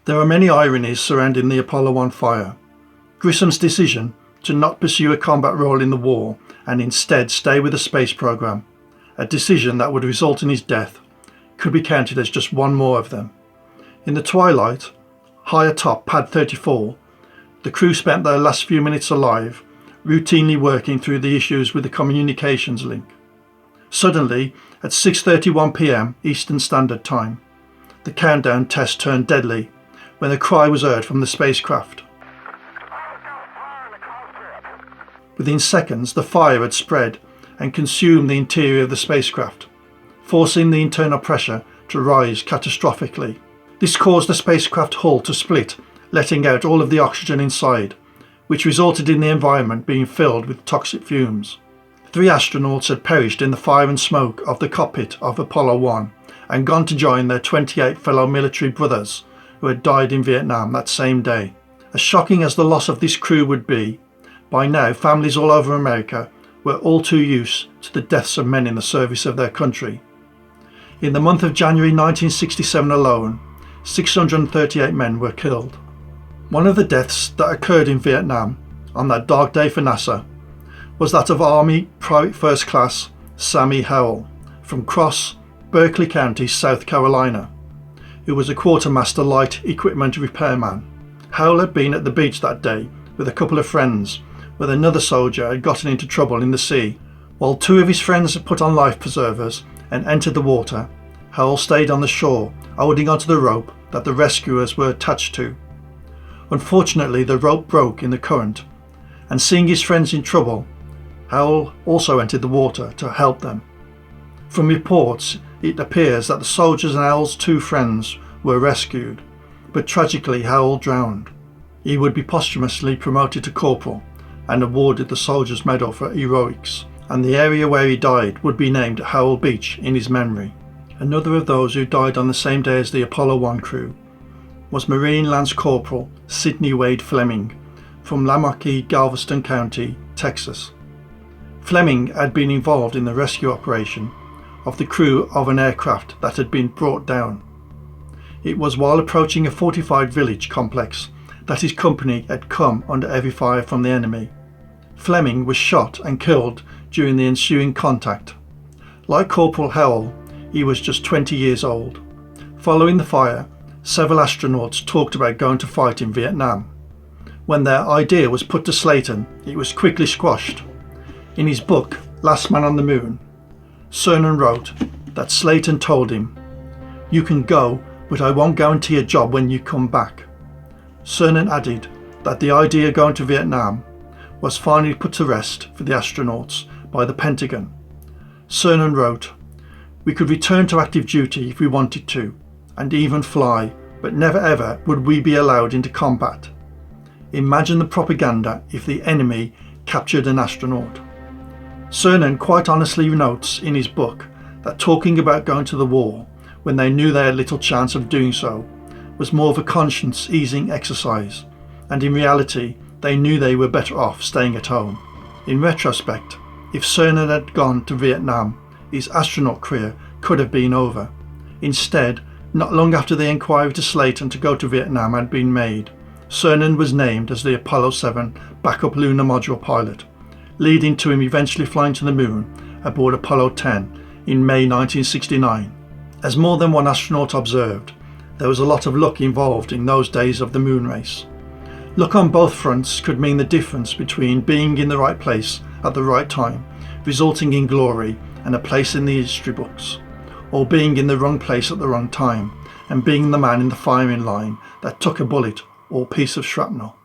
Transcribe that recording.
There are many ironies surrounding the Apollo 1 fire. Grissom's decision to not pursue a combat role in the war and instead stay with the space program, a decision that would result in his death, could be counted as just one more of them. In the twilight, high atop Pad 34, the crew spent their last few minutes alive, routinely working through the issues with the communications link. Suddenly, at 6:31 p.m. Eastern Standard Time, the countdown test turned deadly when a cry was heard from the spacecraft. Within seconds, the fire had spread and consumed the interior of the spacecraft, forcing the internal pressure to rise catastrophically. This caused the spacecraft hull to split, letting out all of the oxygen inside, which resulted in the environment being filled with toxic fumes. 3 astronauts had perished in the fire and smoke of the cockpit of Apollo 1 and gone to join their 28 fellow military brothers who had died in Vietnam that same day. As shocking as the loss of this crew would be, by now families all over America were all too used to the deaths of men in the service of their country. In the month of January 1967 alone, 638 men were killed. One of the deaths that occurred in Vietnam on that dark day for NASA was that of Army Private First Class Sammy Howell from Cross, Berkeley County, South Carolina, who was a quartermaster light equipment repairman. Howell had been at the beach that day with a couple of friends when another soldier had gotten into trouble in the sea. While 2 of his friends had put on life preservers and entered the water, Howell stayed on the shore, holding onto the rope that the rescuers were attached to. Unfortunately, the rope broke in the current, and seeing his friends in trouble, Howell also entered the water to help them. From reports, it appears that the soldiers and Howell's 2 friends were rescued, but tragically Howell drowned. He would be posthumously promoted to corporal and awarded the Soldier's Medal for heroics, and the area where he died would be named Howell Beach in his memory. Another of those who died on the same day as the Apollo 1 crew was Marine Lance Corporal Sidney Wade Fleming from Lamochy, Galveston County, Texas. Fleming had been involved in the rescue operation of the crew of an aircraft that had been brought down. It was while approaching a fortified village complex that his company had come under heavy fire from the enemy. Fleming was shot and killed during the ensuing contact. Like Corporal Howell, he was just 20 years old. Following the fire, several astronauts talked about going to fight in Vietnam. When their idea was put to Slayton, it was quickly squashed. In his book, Last Man on the Moon, Cernan wrote that Slayton told him, "You can go, but I won't guarantee a job when you come back." Cernan added that the idea of going to Vietnam was finally put to rest for the astronauts by the Pentagon. Cernan wrote, "We could return to active duty if we wanted to, and even fly, but never ever would we be allowed into combat. Imagine the propaganda if the enemy captured an astronaut." Cernan quite honestly notes in his book that talking about going to the war when they knew they had little chance of doing so was more of a conscience easing exercise, and in reality they knew they were better off staying at home. In retrospect, if Cernan had gone to Vietnam, his astronaut career could have been over. Instead, not long after the inquiry to Slayton to go to Vietnam had been made, Cernan was named as the Apollo 7 backup lunar module pilot, leading to him eventually flying to the moon aboard Apollo 10 in May 1969. As more than one astronaut observed, there was a lot of luck involved in those days of the moon race. Luck on both fronts could mean the difference between being in the right place at the right time, resulting in glory and a place in the history books, or being in the wrong place at the wrong time and being the man in the firing line that took a bullet or piece of shrapnel.